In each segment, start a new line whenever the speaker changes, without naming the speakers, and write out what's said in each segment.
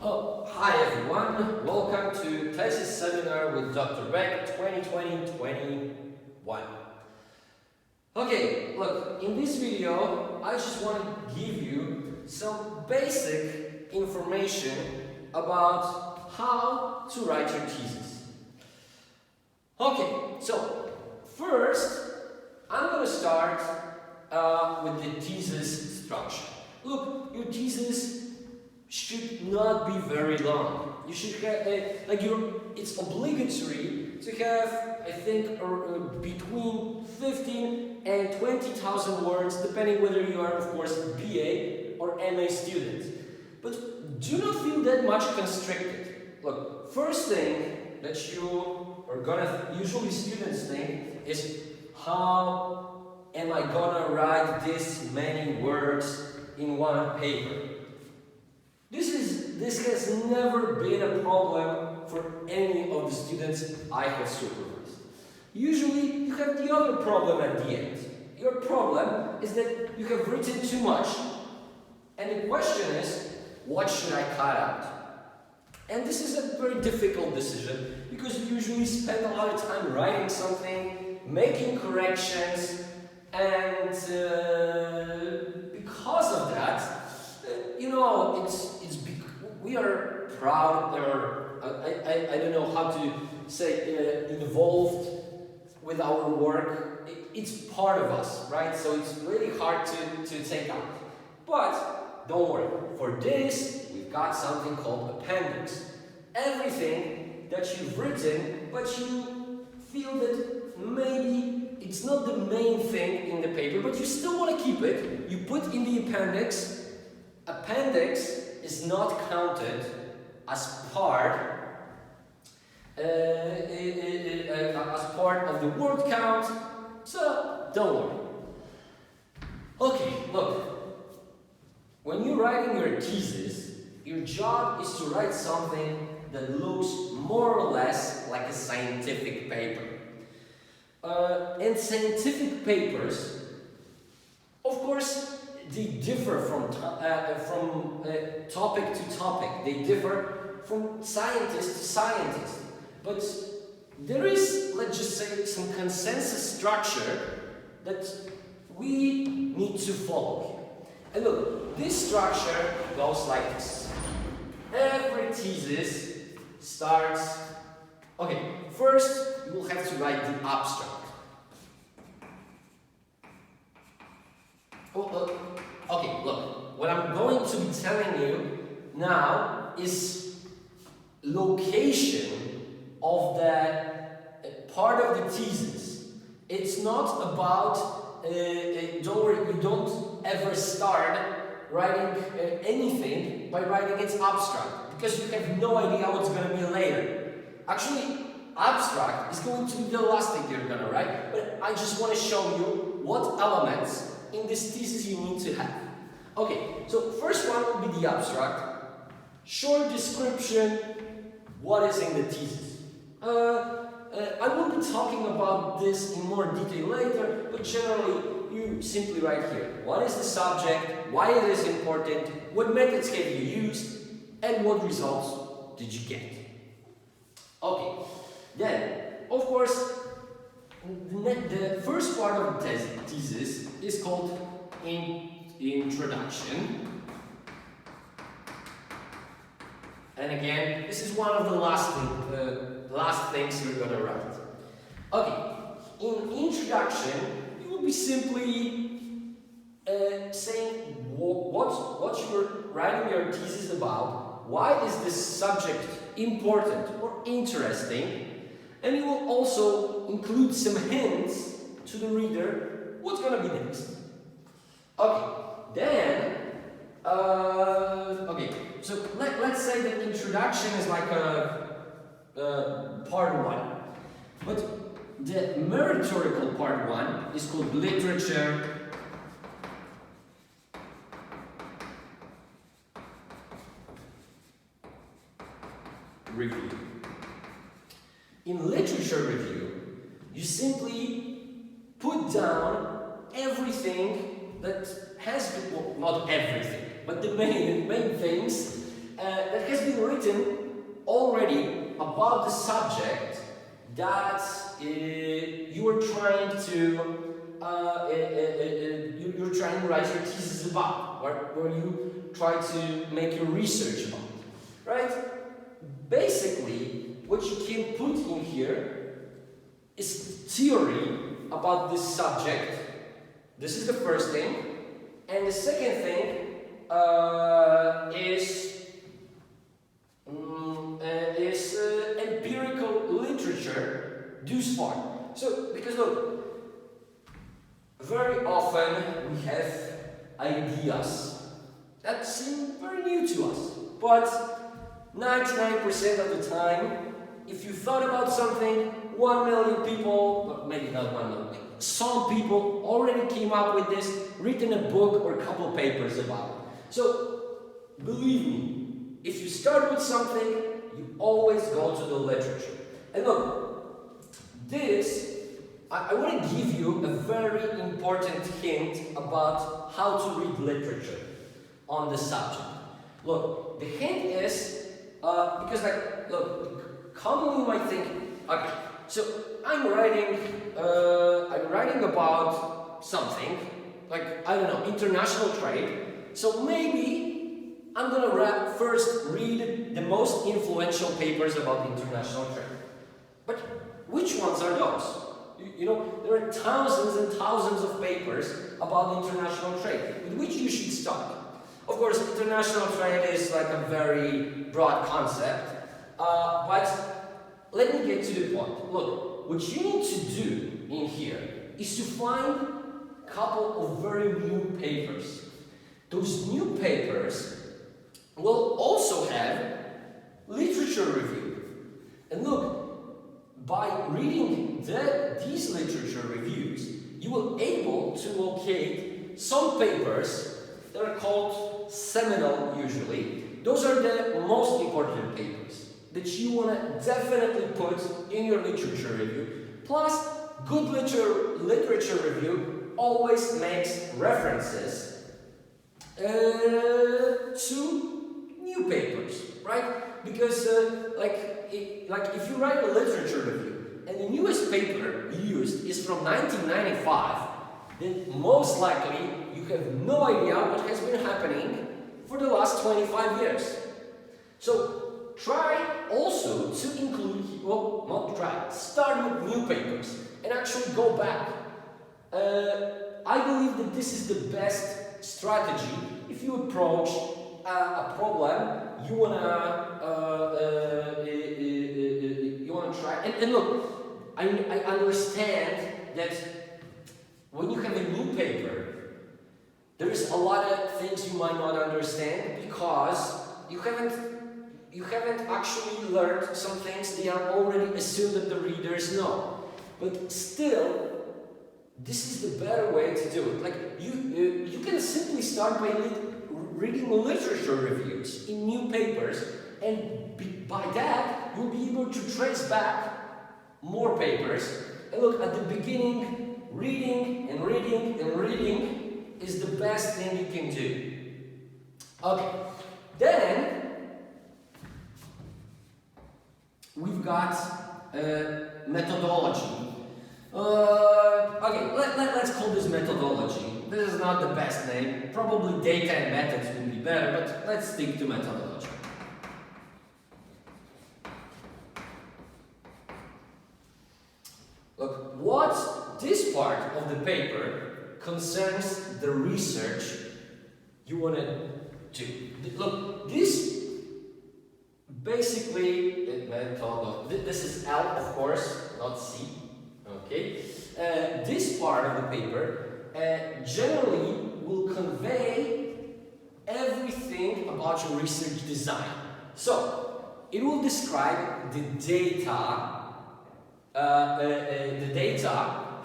Oh, hi everyone, welcome to Thesis seminar with Dr. Beck 2020-21. Okay, look, in this video I just want to give you some basic information about how to write your thesis. Okay, so first I'm going to start with the thesis structure. Look, your thesis should not be very long. You should have, it's obligatory to have, I think, between 15 and 20,000 words, depending whether you are, of course, BA or MA student. But do not feel that much constricted. Look, first thing that you are gonna, usually students think, is how am I gonna write this many words in one paper? This has never been a problem for any of the students I have supervised. Usually you have the other problem at the end. Your problem is that you have written too much. And the question is, what should I cut out? And this is a very difficult decision because you usually spend a lot of time writing something, making corrections, and because of that, we are proud, or I don't know how to say, involved with our work. It's part of us, right? So it's really hard to take out. But don't worry, for this, we've got something called appendix. Everything that you've written, but you feel that maybe it's not the main thing in the paper, but you still want to keep it, you put in the appendix. Appendix is not counted as part of the word count, so don't worry. Okay, look, when you're writing your thesis, your job is to write something that looks more or less like a scientific paper. And scientific papers, of course, they differ from topic to topic. They differ from scientist to scientist. But there is, let's just say, some consensus structure that we need to follow here. And look, this structure goes like this. Every thesis starts... Okay, first you will have to write the abstract. Okay, look, what I'm going to be telling you now is location of the part of the thesis. It's not about, don't worry, you don't ever start writing anything by writing its abstract, because you have no idea what's going to be later. Actually, abstract is going to be the last thing you're going to write, but I just want to show you what elements in this thesis you need to have. Okay, so first one will be the abstract. Short description, what is in the thesis. I will be talking about this in more detail later, but generally you simply write here. What is the subject, why it is important, what methods have you used, and what results did you get. Okay, then, of course, the first part of the thesis is called introduction. And again, this is one of the last things you're going to write. Okay, in introduction, you will be simply saying what you're writing your thesis about, why is this subject important or interesting, and you will also include some hints to the reader what's going to be next. Okay, then, so let's say that introduction is like part one, but the meritorical part one is called literature review. In literature review, you simply put down everything that has been, well, not everything, but the main things that has been written already about the subject that you are trying to you're trying to write your thesis about, where you try to make your research about, right? Basically, what you can put in here is theory about this subject. This is the first thing, and the second thing is empirical literature, this part. So, because look, very often we have ideas that seem very new to us, but 99% of the time, if you thought about something, 1 million people, or maybe not 1 million, some people already came up with this, written a book or a couple papers about it. So, believe me, if you start with something, you always go to the literature. And look, this, I want to give you a very important hint about how to read literature on the subject. Look, the hint is, because like, look, commonly you might think, okay, so I'm writing about something, like, I don't know, international trade, so maybe I'm gonna first read the most influential papers about international trade. But which ones are those? You know, there are thousands and thousands of papers about international trade, with which you should start. Of course, international trade is like a very broad concept, but let me get to the point. Look, what you need to do in here is to find a couple of very new papers. Those new papers will also have literature review. And look, by reading these literature reviews, you will be able to locate some papers that are called seminal usually. Those are the most important papers that you want to definitely put in your literature review. Plus, good literature review always makes references to new papers, right? Because like if you write a literature review and the newest paper used is from 1995, then most likely you have no idea what has been happening for the last 25 years. So try also to include, well, not try, start with new papers and actually go back. I believe that this is the best strategy if you approach a problem you wanna try. And look, I understand that when you have a new paper, there is a lot of things you might not understand because you haven't actually learned some things they are already assumed that the readers know. But still, this is the better way to do it. Like you can simply start by reading literature reviews in new papers, and by that you'll be able to trace back more papers. And look, at the beginning, reading and reading and reading is the best thing you can do. Okay, then we've got methodology. Okay, let's call this methodology. This is not the best name. Probably data and methods would be better, but let's stick to methodology. Look, what this part of the paper concerns the research you want to do. Look, this basically, this is L, of course, not C. Okay, this part of the paper generally will convey everything about your research design. So, it will describe the data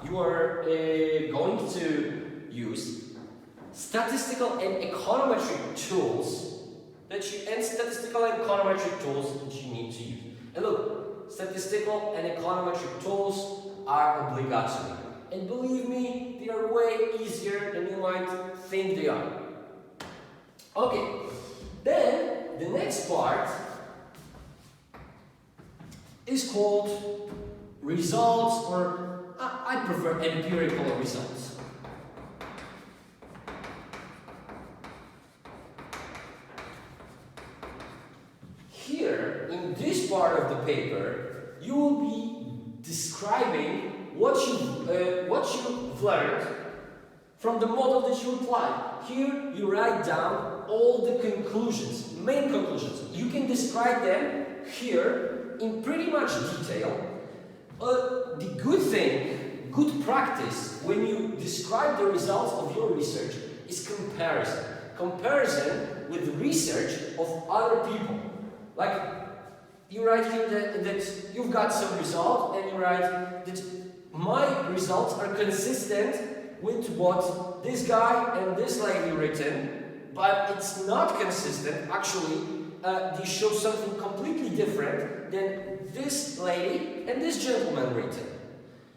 you are going to use, statistical and econometric tools that you need to use. And look, statistical and econometric tools are obligatory. And believe me, they are way easier than you might think they are. Okay, then the next part is called results, or I prefer empirical results. Here, in this part of the paper, you will be describing what you've learned from the model that you applied. Here, you write down all the conclusions, main conclusions. You can describe them here in pretty much detail. The good thing, good practice, when you describe the results of your research is comparison. Comparison with the research of other people. Like, you write here that you've got some result, and you write that my results are consistent with what this guy and this lady written, but it's not consistent. Actually, they show something completely different than this lady and this gentleman written.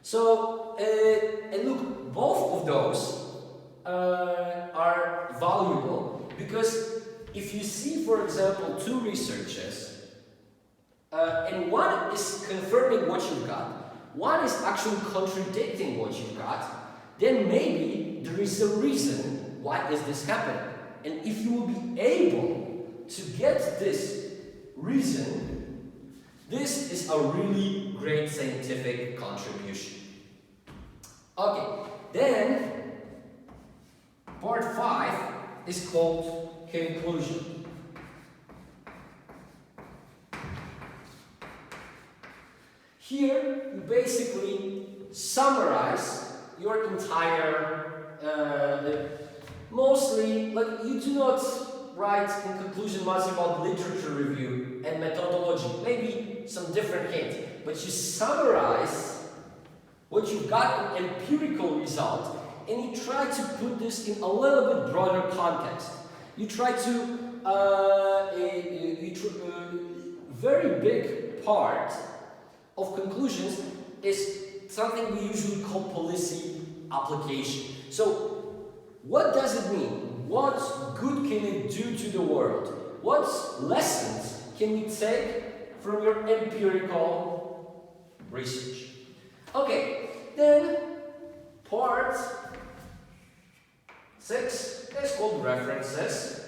So, and look, both of those are valuable, because if you see, for example, two researchers, and one is confirming what you've got, one is actually contradicting what you've got, then maybe there is a reason why is this happening. And if you will be able to get this reason, this is a really great scientific contribution. Okay, then part 5 is called conclusion. Here, you basically summarize your entire, mostly, like, you do not write in conclusion much about literature review and methodology, maybe some different hints, but you summarize what you've got in empirical result, and you try to put this in a little bit broader context. You try to, very big part of conclusions is something we usually call policy application. So, what does it mean? What good can it do to the world? What lessons can we take from your empirical research? Okay, then part 6 is called references.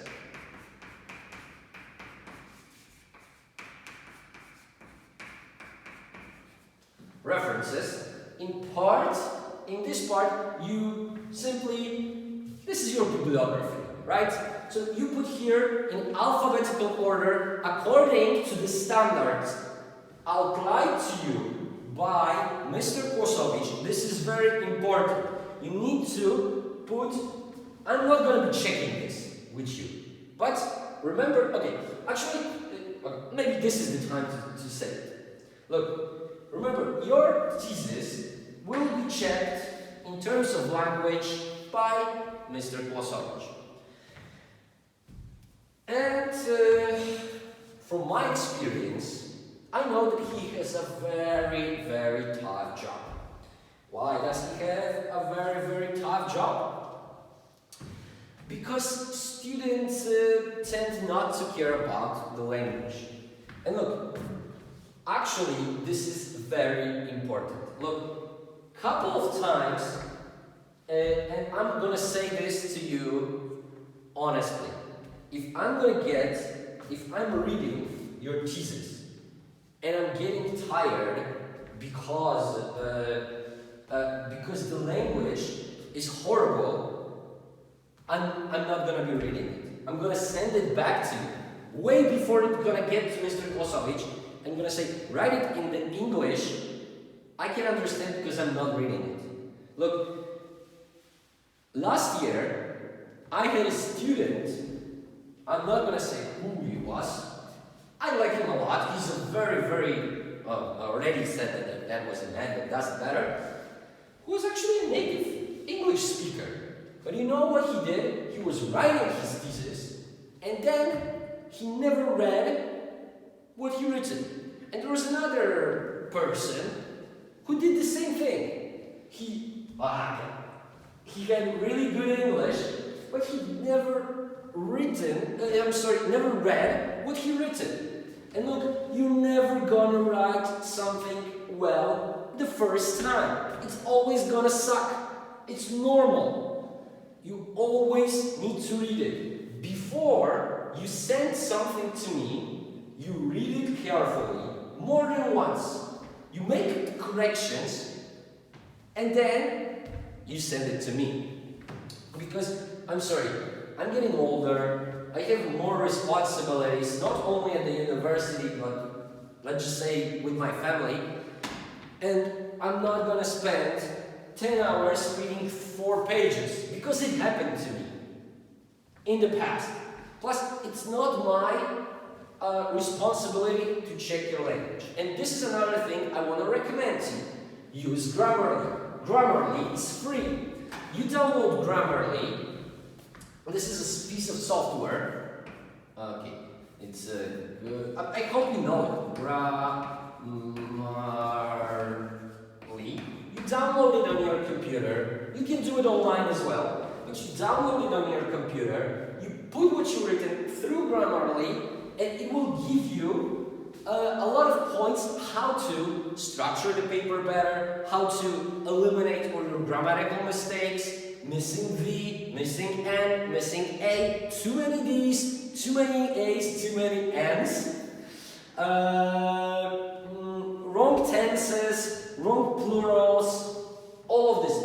References. In this part, you simply, this is your bibliography, right? So you put here in alphabetical order according to the standards outlined to you by Mr. Kosovich. This is very important. You need to put, I'm not going to be checking this with you, but remember, okay, actually, maybe this is the time to say it. Look, remember, your thesis will be checked in terms of language by Mr. Kosovich. And from my experience, I know that he has a very, very tough job. Why does he have a very, very tough job? Because students tend not to care about the language. And look, actually, this is very important. Look, couple of times, and I'm gonna say this to you honestly. If I'm reading your thesis, and I'm getting tired because the language is horrible, I'm not gonna be reading it. I'm gonna send it back to you way before it's gonna get to Mr. Kosovich. I'm gonna say, write it in the English. I can understand because I'm not reading it. Look, last year I had a student. I'm not gonna say who he was. I like him a lot. He's a very, very, I already said that was a man, but doesn't matter. Who was actually a native English speaker. But you know what he did? He was writing his thesis, and then he never read what he written. And there was another person who did the same thing. He had really good English, but he never never read what he written. And look, you're never gonna write something well the first time. It's always gonna suck. It's normal. You always need to read it. Before you send something to me, you read it carefully, more than once. You make corrections, and then you send it to me. Because, I'm sorry, I'm getting older, I have more responsibilities, not only at the university, but let's just say with my family, and I'm not gonna spend 10 hours reading 4 pages, because it happened to me in the past. Plus, it's not my responsibility to check your language. And this is another thing I want to recommend to you. Use Grammarly. Grammarly is free. You download Grammarly. This is a piece of software. Okay, it's good. I hope you know it. Grammarly. You download it on your computer. You can do it online as well. But you download it on your computer. You put what you've written through Grammarly, and it will give you a lot of points how to structure the paper better, how to eliminate all your grammatical mistakes, missing V, missing N, missing A, too many D's, too many A's, too many N's, wrong tenses, wrong plurals, all of this.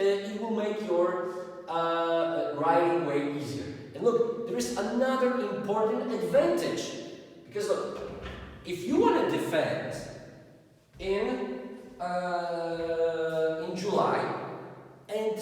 It will make your writing way easier. And look, there is another important advantage. Because look, if you want to defend in July, and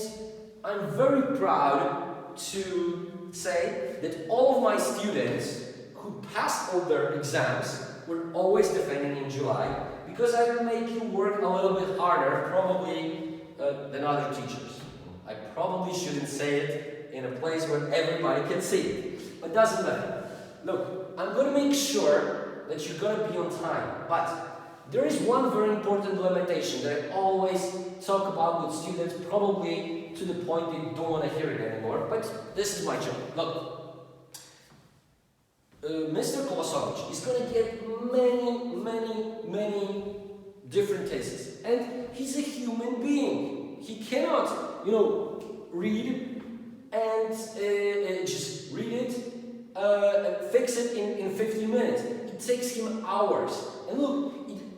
I'm very proud to say that all of my students who passed all their exams were always defending in July, because I will make you work a little bit harder, probably than other teachers. I probably shouldn't say it in a place where everybody can see it, but doesn't matter. Look, I'm going to make sure that you're going to be on time, but there is one very important limitation that I always talk about with students, probably to the point they don't want to hear it anymore, but this is my job. Look, Mr. Kolosovich is going to get many different theses, and he's a human being. He cannot, read and just read it and fix it in 15 minutes. It takes him hours. And look,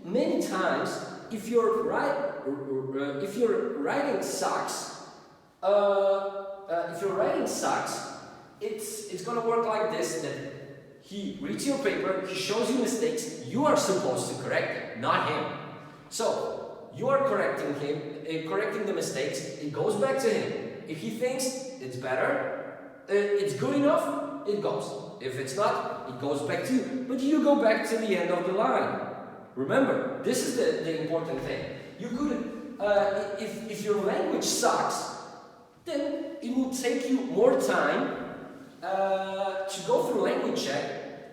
many times, if your writing sucks, it's gonna work like this: that he reads your paper, he shows you mistakes, you are supposed to correct it, not him. So you are correcting him, correcting the mistakes. It goes back to him. If he thinks it's better, it's good enough, it goes. If it's not, it goes back to you. But you go back to the end of the line. Remember, this is the important thing. You could, if your language sucks, then it will take you more time to go through language check,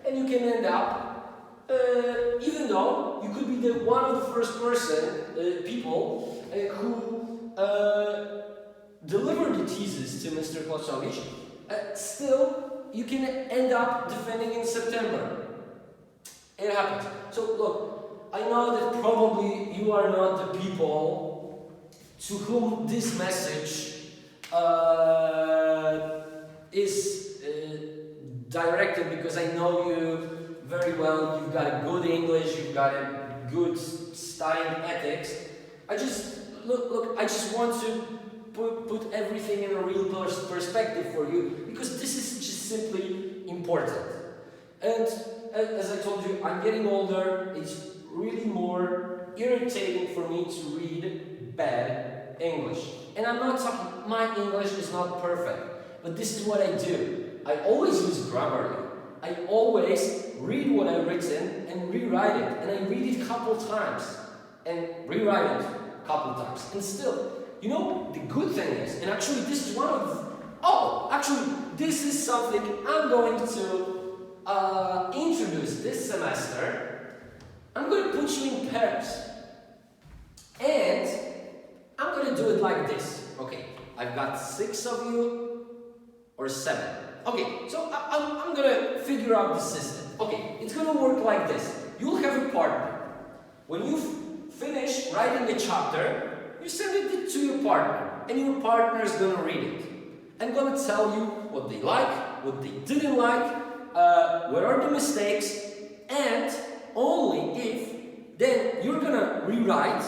and you can end up, even though you could be the one of the first people who deliver the thesis to Mr. Kolosovich, still you can end up defending in September. It happens. So look, I know that probably you are not the people to whom this message is directed, because I know you very well. You've got a good English, you've got a good studying ethics. I just want to put everything in a real perspective for you, because this is just simply important. And as I told you, I'm getting older. It's really more irritating for me to read bad English. And I'm not talking, my English is not perfect, but this is what I do. I always use Grammarly. I always read what I've written and rewrite it. And I read it a couple times and rewrite it a couple times. And still, the good thing is, and actually this is this is something I'm going to introduce this semester. I'm going to put you in pairs. And I'm going to do it like this. Okay, I've got 6 of you. or 7. Okay, so I'm gonna figure out the system. Okay, it's gonna work like this. You'll have a partner. When you finish writing the chapter, you send it to your partner, and your partner is gonna read it and gonna tell you what they like, what they didn't like, what are the mistakes, and only if then you're gonna rewrite,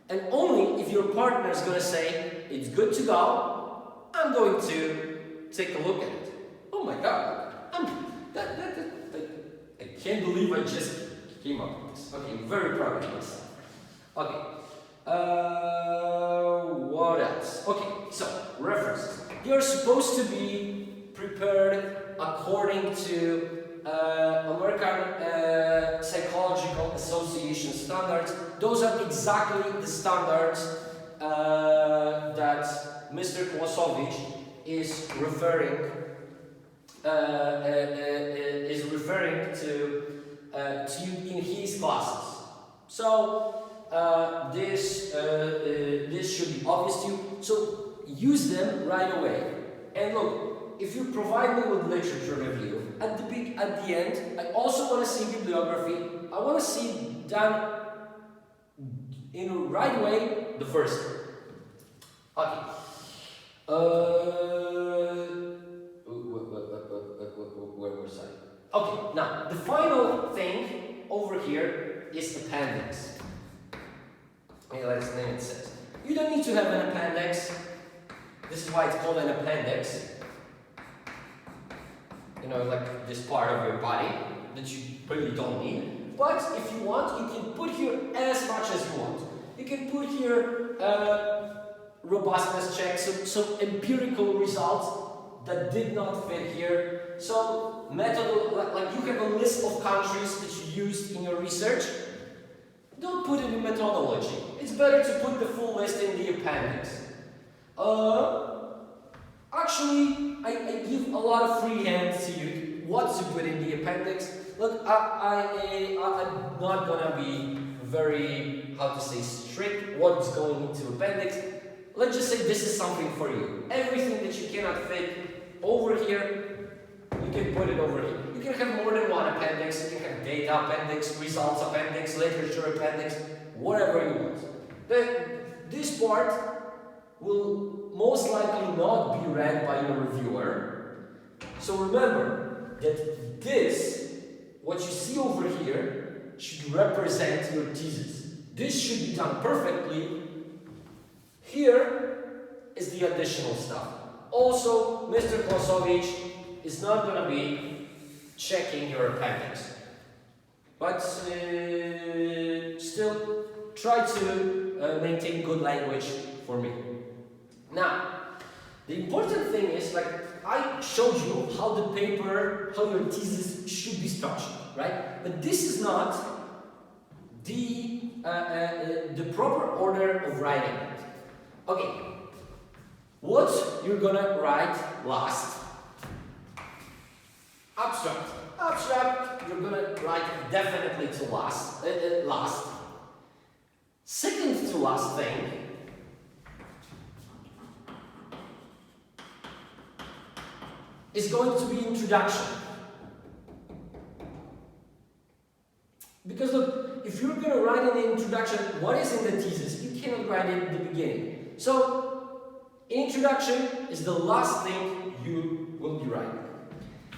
and only if your partner is gonna say it's good to go, I'm going to take a look at it. Oh my God, I can't believe I just came up with this. Okay, I'm very proud of myself. Okay, what else? Okay, so references. You're supposed to be prepared according to American Psychological Association standards. Those are exactly the standards that Mr. Kłosowicz is referring to you in his classes. So this should be obvious to you. So use them right away. And look, if you provide me with literature review at the end, I also want to see bibliography. I want to see done in the right way the first. Okay. Where was I? Okay, now the final thing over here is appendix. Okay, let's name it says. You don't need to have an appendix. This is why it's called an appendix. You know, like this part of your body that you really don't need. But if you want, you can put here as much as you want. You can put here robustness checks, so empirical results that did not fit here. So like you have a list of countries that you used in your research. Don't put it in methodology. It's better to put the full list in the appendix. Actually, I give a lot of free hand to you what to put in the appendix. Look, I'm not gonna be very, how to say, strict what's going into appendix. Let's just say this is something for you. Everything that you cannot fit over here, you can put it over here. You can have more than one appendix. You can have data appendix, results appendix, literature appendix, whatever you want. This part will most likely not be read by your reviewer. So remember that this, what you see over here, should represent your thesis. This should be done perfectly. Here is the additional stuff. Also, Mr. Kłosowicz is not going to be checking your appendix. But still, try to maintain good language for me. Now, the important thing is, like, I showed you how the paper, how your thesis should be structured, right? But this is not the proper order of writing it. Okay, what you're gonna write last? Abstract. Abstract, you're gonna write definitely to last. Last. Second to last thing is going to be introduction. Because look, if you're gonna write in the introduction what is in the thesis, you cannot write it in the beginning. So, introduction is the last thing you will be writing.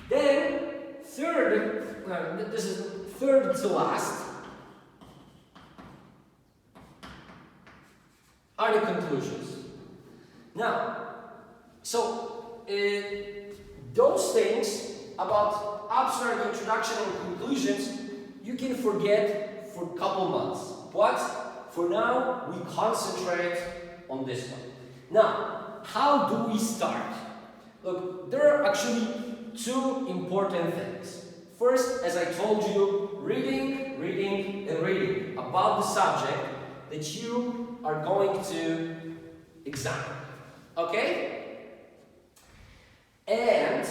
Then, this is third to last, are the conclusions. Now, so those things about abstract, introduction, and conclusions you can forget for a couple months. But for now, we concentrate on this one. Now, how do we start? Look, there are actually two important things. First, as I told you, reading, reading, and reading about the subject that you are going to examine. Okay? And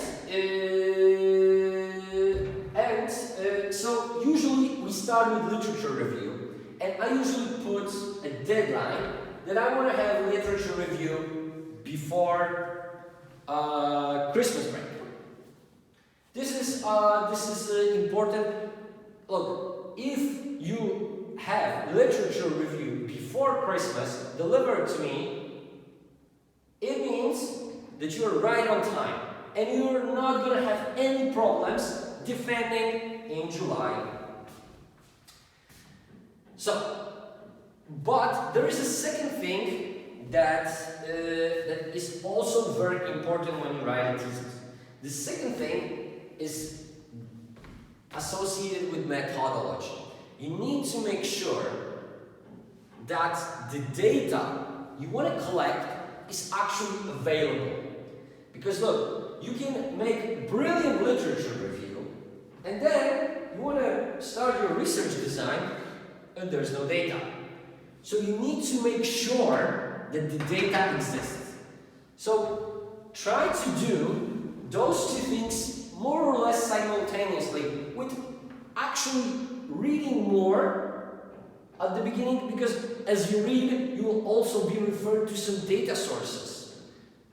so usually we start with literature review, and I usually put a deadline that I want to have literature review before Christmas break. This is important. Look, if you have literature review before Christmas delivered to me, it means that you're right on time and you're not going to have any problems defending in July. So, but there is a second thing that is also very important when you write a thesis. The second thing is associated with methodology. You need to make sure that the data you want to collect is actually available. Because look, you can make brilliant literature review and then you want to start your research design and there's no data. So you need to make sure that the data exists. So try to do those two things more or less simultaneously with actually reading more at the beginning, because as you read, you will also be referred to some data sources.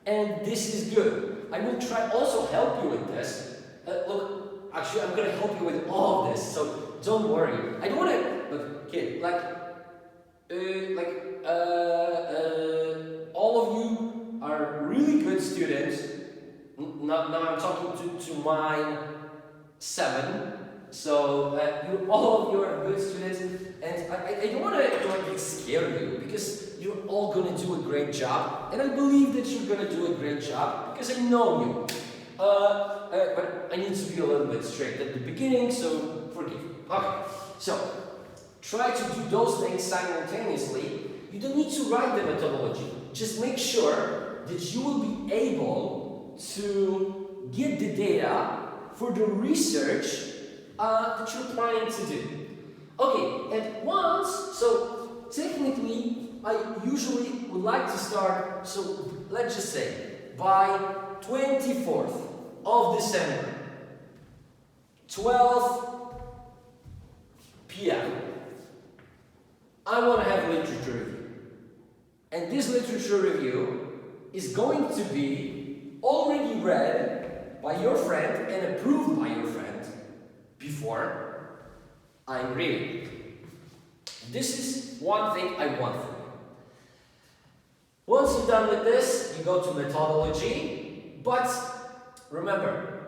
And this is good. I will try also help you with this. Look, actually I'm going to help you with all of this, so don't worry. I don't want to, look, kid, all of you are really good students. Now I'm talking to mine 7. So all of you are good students, and I don't want to scare you, because you're all going to do a great job, and I believe that you're going to do a great job because I know you. But I need to be a little bit strict at the beginning, so forgive me. Okay, so try to do those things simultaneously. You don't need to write the methodology. Just make sure that you will be able to get the data for the research that you're planning to do. Okay, and once, so technically, I usually would like to start, so let's just say, by 24th of December, 12 p.m., I want to have literature review. And this literature review is going to be already read by your friend and approved by your friend before I'm reading. This is one thing I want from you. Once you're done with this, you go to methodology. But remember,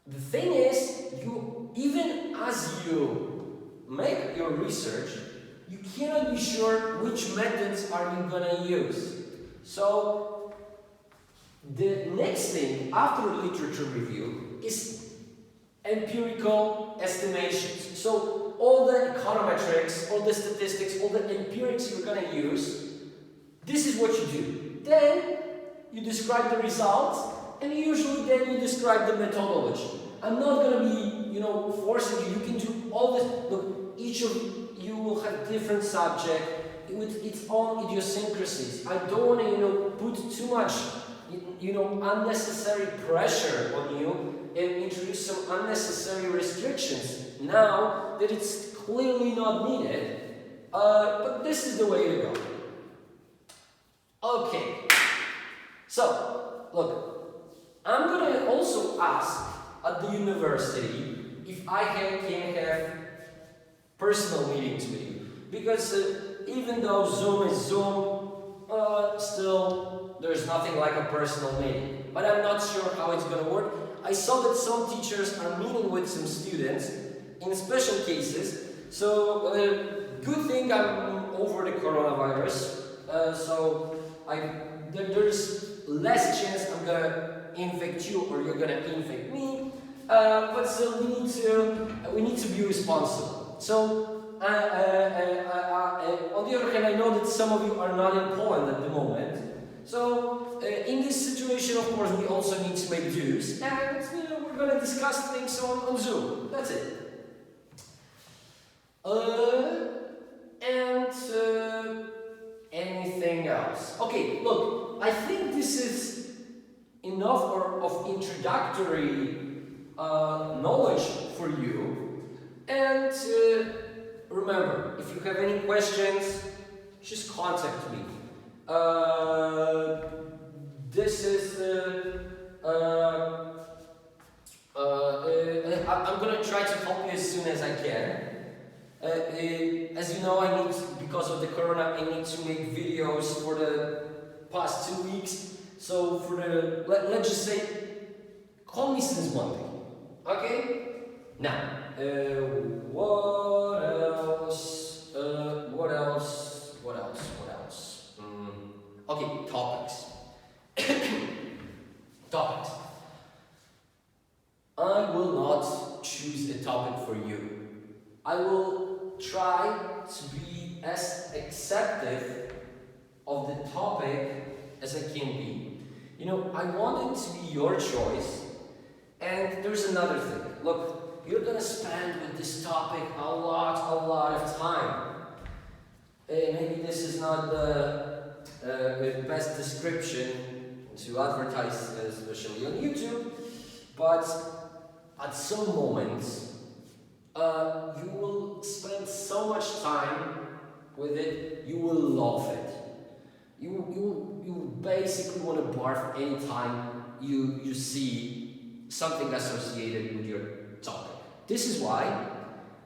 the thing is, even as you make your research, you cannot be sure which methods are you going to use. So the next thing after literature review is empirical estimations. So all the econometrics, all the statistics, all the empirics you're going to use, this is what you do. Then you describe the results, and usually then you describe the methodology. I'm not going to be, forcing you. You can do all this. Look, each of you will have different subject with its own idiosyncrasies. I don't want to, put too much, unnecessary pressure on you and introduce some unnecessary restrictions now that it's clearly not needed. But this is the way to go. Okay. So, look, I'm going to also ask at the university if I can have personal meetings with you. Because even though Zoom is Zoom, still there's nothing like a personal meeting. But I'm not sure how it's going to work. I saw that some teachers are meeting with some students in special cases. So, good thing I'm over the coronavirus. So there's less chance I'm going to infect you or you're going to infect me. But still, we need to be responsible. So, on the other hand, I know that some of you are not in Poland at the moment. So, in this situation, of course, we also need to make dues, and we're going to discuss things on Zoom. That's it. Anything else? Okay, look, I think this is enough of introductory knowledge for you. And remember, if you have any questions, just contact me. this is I'm gonna try to help you as soon as I can. As you know, I need, because of the corona, I need to make videos for the past 2 weeks. So for the, let's just say, call me since Monday. Okay? Now, what else? What else? What else? What else? Okay, topics. Topics. I will not choose a topic for you. I will try to be as accepting of the topic as I can be. You know, I want it to be your choice. And there's another thing. Look, you're gonna spend with this topic a lot of time. Maybe this is not the best description to advertise, especially on YouTube, but at some moments, you will spend so much time with it, you will love it. You basically want to barf anytime you see something associated with your topic. This is why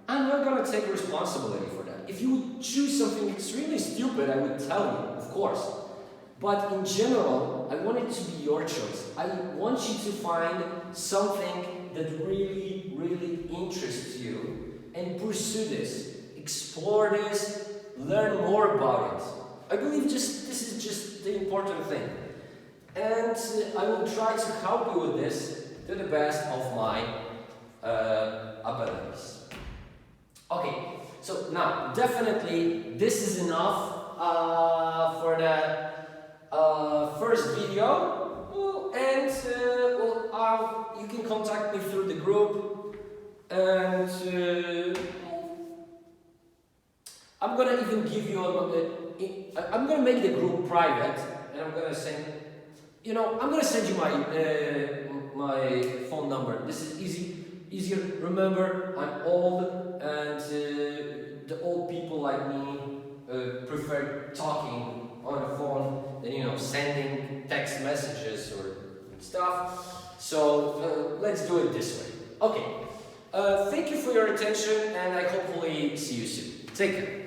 I'm not going to take responsibility for that. If you would choose something extremely stupid, I would tell you, of course. But in general, I want it to be your choice. I want you to find something that really interests you and pursue this. Explore this, learn more about it. I believe this is just the important thing. And I will try to help you with this to the best of my abilities. Okay, so now definitely this is enough for the first video. And you can contact me through the group, and I'm gonna even give you I'm gonna make the group private, and I'm gonna send you my phone number. This is easier. Remember, I'm old, and the old people like me prefer talking on the phone than sending text messages or stuff. So let's do it this way. Okay. Thank you for your attention, and I hopefully see you soon. Take care.